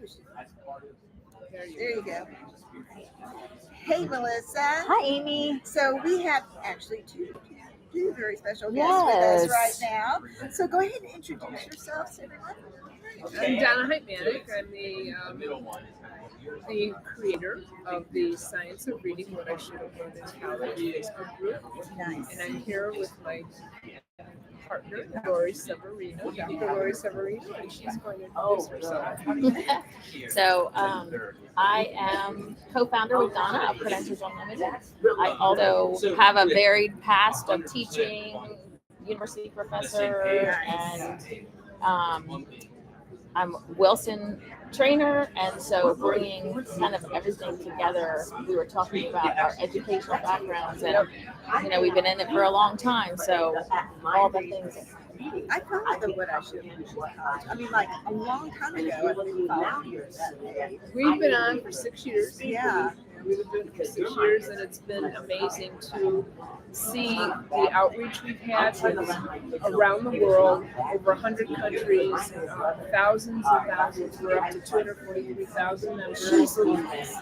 push it. There you go. Hey, Melissa. Hi, Amy. So we have actually two very special guests with us right now. So go ahead and introduce yourself, everyone. I'm Donna Hejtmanek. I'm the creator of the Science of Reading What I Should Have Learned in College Facebook group. Nice. And I'm here with my partner, Severino, Dr. Severino, and she's going to introduce herself. So I am co-founder with Donna of Credentials Unlimited. I also have a varied past of teaching, university professor, and I'm Wilson trainer, and so bringing kind of everything together. We were talking about our educational backgrounds, and we've been in it for a long time, so all the things. I followed them what I should have learned. I mean, like a long time ago. I believe 5 years. We've been on for 6 years. Yeah. We've been doing it for 6 years, and it's been amazing to see the outreach we've had around the world, over 100 countries, thousands and thousands. We're up to 243,000 members.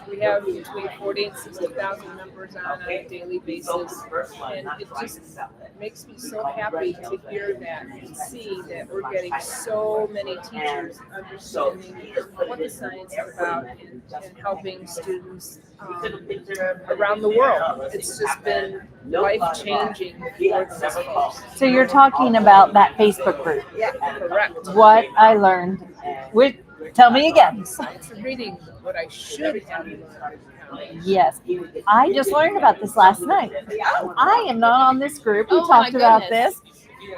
We have between 40 and 60,000 members on a daily basis, and it just makes me so happy to hear that and see that we're getting so many teachers understanding what the science is about and helping students around the world. It's just been life-changing. So you're talking about that Facebook group. Yeah, correct. What I learned. Tell me again. Science of Reading What I Should Have Learned. Yes, I just learned about this last night. I am not on this group. We talked about this.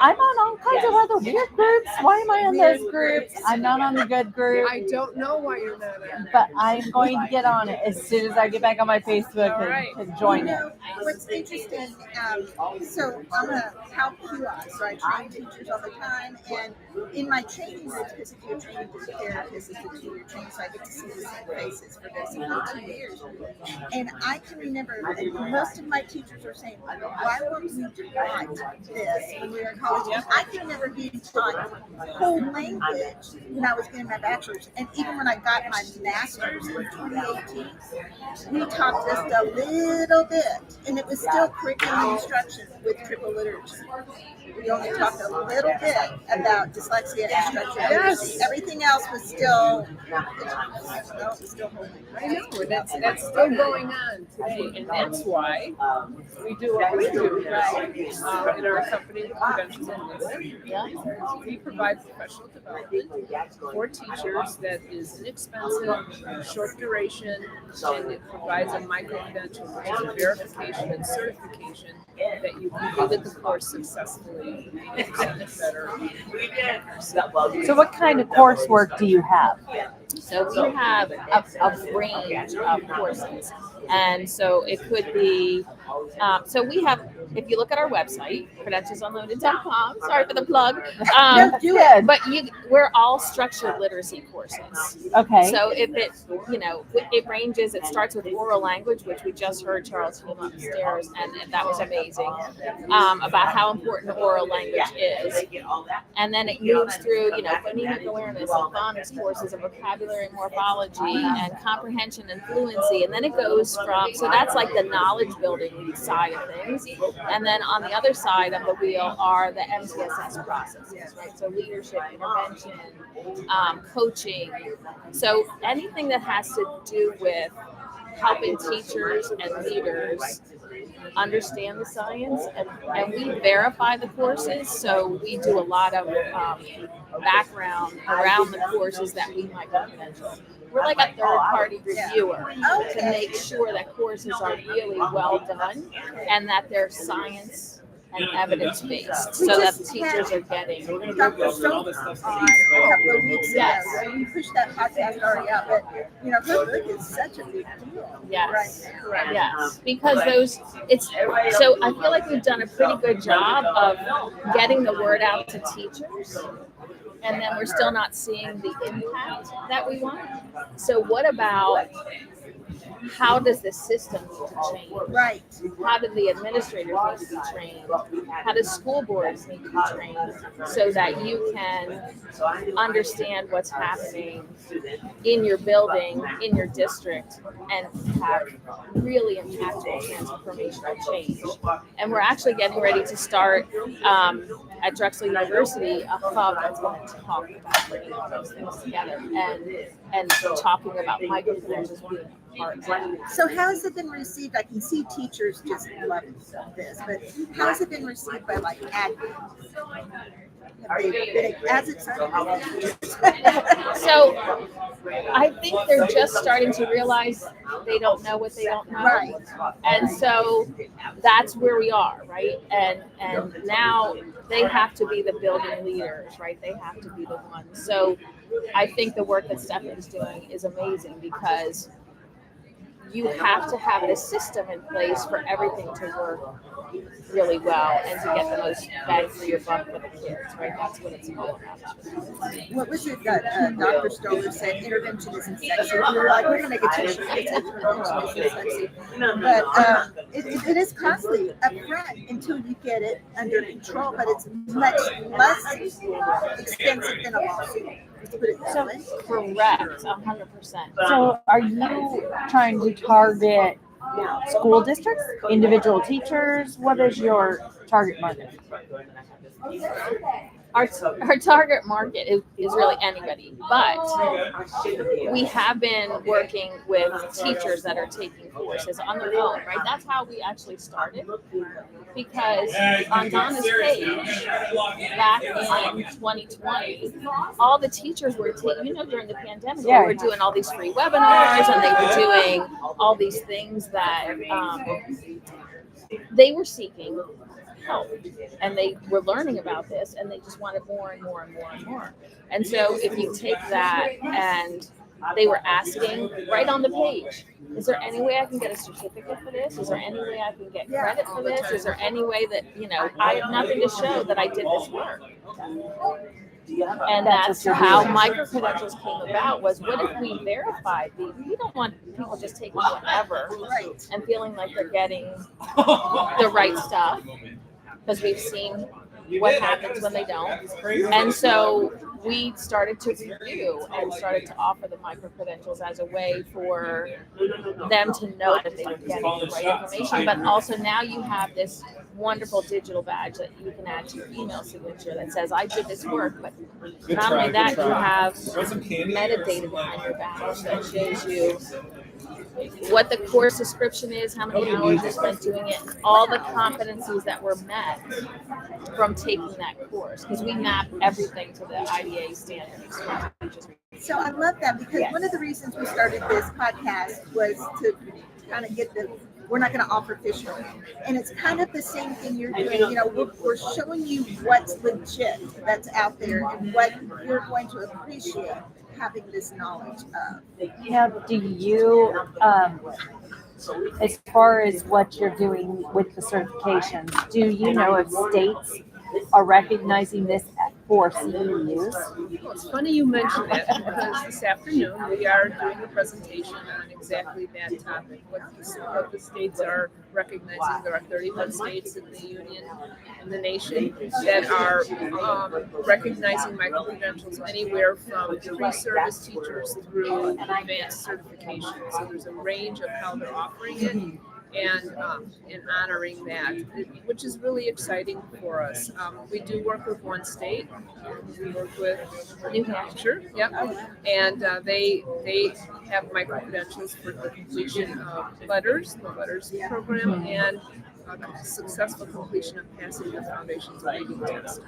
I'm on all kinds of other weird groups. Why am I on those groups? I'm not on the good group. I don't know why you're not on it. But I'm going to get on it as soon as I get back on my Facebook and join it. What's interesting, so I'm a PAL QI, so I train teachers all the time, and in my training groups, because if you're training as a therapist, it's a 2-year training, so I get to see the same faces for this for 2 years. And I can remember, and most of my teachers are saying, why weren't we taught this when we were in college? And I can remember being taught whole language when I was getting my bachelor's, and even when I got my master's in 2018, we talked just a little bit, and it was still curriculum instruction with triple literacy. We only talked a little bit about dyslexia and structural literacy. Everything else was still, holding. I know, that's still going on today, and that's why we do what we do, right? In our company, Credentials Unlimited, we provide professional development for teachers that is inexpensive, short duration, and it provides a micro-credential, which is a verification and certification that you completed the course successfully. So what kind of coursework do you have? So we have a range of courses. And so it could be, so we have, if you look at our website, credentialsunlimited.com, sorry for the plug. No, do it. But we're all structured literacy courses. Okay. So if it ranges, it starts with oral language, which we just heard Charles Hume upstairs, and that was amazing, about how important oral language is. And then it moves through, phonemic awareness and phonics courses, and vocabulary morphology, and comprehension and fluency. And then it goes from, so that's like the knowledge building side of things. And then on the other side of the wheel are the MTSS processes, right? So leadership, intervention, coaching. So anything that has to do with helping teachers and leaders understand the science, and we verify the courses. So we do a lot of background around the courses that we might credential. We're like a third-party reviewer to make sure that courses are really well done and that they're science and evidence-based, so that the teachers are getting. Dr. Stone on a couple of weeks ago, so you pushed that podcast already out, but her book is such a big deal. Yes, right? yes, because so I feel like we've done a pretty good job of getting the word out to teachers. And then we're still not seeing the impact that we want. So what about how does the system need to change? Right. How do the administrators need to be trained? How do school boards need to be trained so that you can understand what's happening in your building, in your district, and have really impactful transformational change? And we're actually getting ready to start at Drexel University a hub that's going to talk about bringing all those things together and talking about micro-credentials being a part of that. So how has it been received? I can see teachers just love this, but how has it been received by like admins? Have they been as excited as teachers? So I think they're just starting to realize they don't know what they don't know. Right. And so that's where we are, right? And now they have to be the building leaders, right? They have to be the ones. So I think the work that Stephanie's doing is amazing because you have to have this system in place for everything to work really well and to get the most bang for your buck for the kids, right? That's what it's all about. What was it that Dr. Stoller said? Intervention isn't sexy. We were like, we're going to make a t-shirt that says intervention isn't sexy. But it is costly up front until you get it under control, but it's much less expensive than a lawsuit. To put it that way. Correct, 100%. So are you trying to target school districts, individual teachers? What is your target market? Our target market is really anybody, but we have been working with teachers that are taking courses on their own, right? That's how we actually started, because on Donna's page back in 2020, all the teachers were taking, during the pandemic, they were doing all these free webinars and they were doing all these things that they were seeking help, and they were learning about this, and they just wanted more and more and more and more. And so if you take that, and they were asking right on the page, is there any way I can get a certificate for this? Is there any way I can get credit for this? Is there any way that, I have nothing to show that I did this work? And that's how micro-credentials came about, was what if we verified these? We don't want people just taking whatever and feeling like they're getting the right stuff, because we've seen what happens when they don't. And so we started to review and started to offer the micro-credentials as a way for them to know that they were getting the right information. But also now you have this wonderful digital badge that you can add to your email signature that says, I did this work. But not only that, you have metadata behind your badge that shows you what the course description is, how many hours you spent doing it, all the competencies that were met from taking that course, because we map everything to the IDA standards. So I love that, because one of the reasons we started this podcast was to kind of get we're not going to offer fish oil. And it's kind of the same thing you're doing. We're showing you what's legit that's out there and what you're going to appreciate having this knowledge of. Now, do you, as far as what you're doing with the certifications, do you know if states are recognizing this for CEUs? It's funny you mention that, because this afternoon we are doing a presentation on exactly that topic, what the states are recognizing. There are 31 states in the union, in the nation, that are recognizing micro-credentials anywhere from pre-service teachers through advanced certification. So there's a range of how they're offering it. And honoring that, which is really exciting for us. We do work with one state. We work with New Hampshire, and they have micro-credentials for the completion of the letters program, and successful completion of passing the foundations reading test.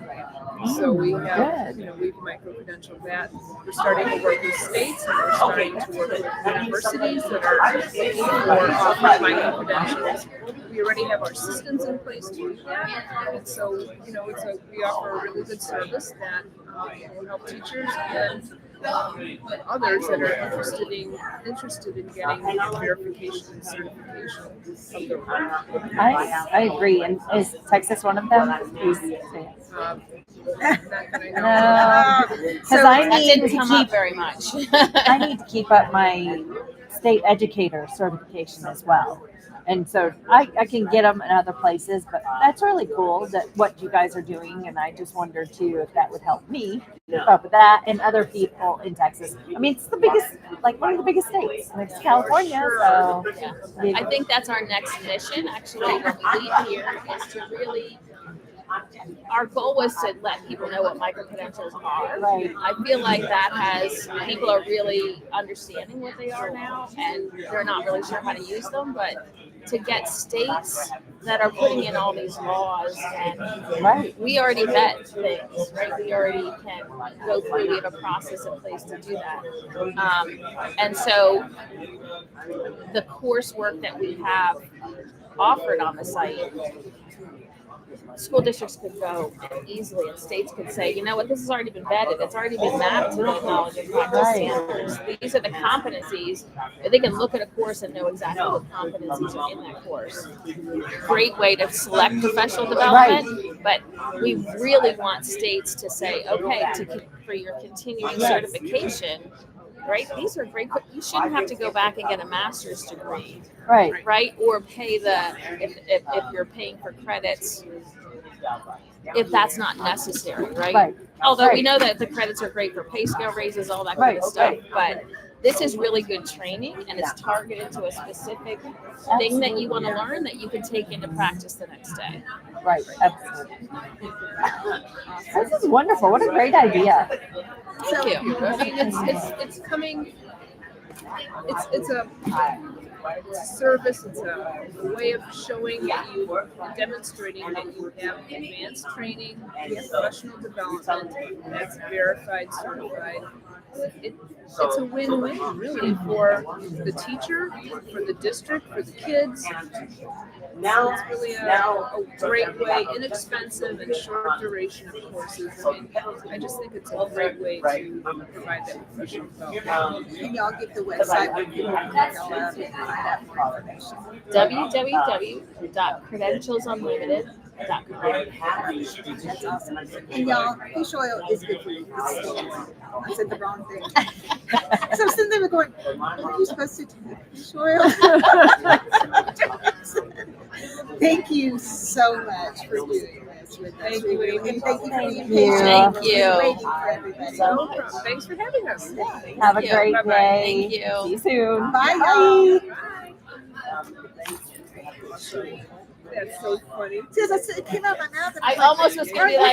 So we have, we've micro-credentialed that. We're starting to work with states, and we're starting to work with universities that are looking for offering micro-credentials. We already have our systems in place to do that, and so we offer a really good service that will help teachers and others that are interested in getting verification and certification of their work. I agree. And is Texas one of them? Please say it. Not that I know. Because I That need didn't to come keep up very much. I need to keep up my state educator certification as well. And so I can get them in other places, but that's really cool that what you guys are doing. And I just wondered too if that would help me up with that and other people in Texas. I mean, it's the biggest, like one of the biggest states next to California. So Yeah. I think that's our next mission, actually, when we leave here, is to really, our goal was to let people know what micro-credentials are. Right. I feel like that has, people are really understanding what they are now, and they're not really sure how to use them, but to get states that are putting in all these laws, and Right. we already vet things, right? We already can go through, we have a process in place to do that. And so the coursework that we have offered on the site, school districts could go easily, and states could say, you know what, this has already been vetted. It's already been mapped to the knowledge and practice Right. standards. These are the competencies. They can look at a course and know exactly what competencies are in that course. Great way to select professional development, but we really want states to say, okay, for your continuing certification, right? These are great. You shouldn't have to go back and get a master's degree, Right. right? Or pay if you're paying for credits, if that's not necessary, right? Right. Although we Right. know that the credits are great for pay scale raises, all that Right. kind of stuff, but this is really good training, and it's targeted to a specific thing that you want to learn that you can take into practice the next day. Right. Absolutely. This is wonderful. What a great idea. Thank you. I mean, it's coming. It's a service. It's a way of showing that demonstrating that you have advanced training, professional development that's verified, certified. It's a win-win, really, for the teacher, for the district, for the kids. It's really a great way, inexpensive and short duration of courses. I mean, I just think it's a great way to provide that professional development. Can y'all get the website where people can fill out and find out more information? www.credentialsunlimited.com. That's awesome. And y'all, fish oil is good for you. I said the wrong thing. So I'm sitting there going, are you supposed to take fish oil? Thank you so much for doing this with us. Thank you, Amy. And thank you for being Thank patient. you. Thank you. Waiting for everybody. No problem. Thanks for having us. Have a you. great Bye-bye. day. Thank you. See you soon. Bye, y'all. That's so funny. It came out of my mouth. And I was like, almost was going to be like,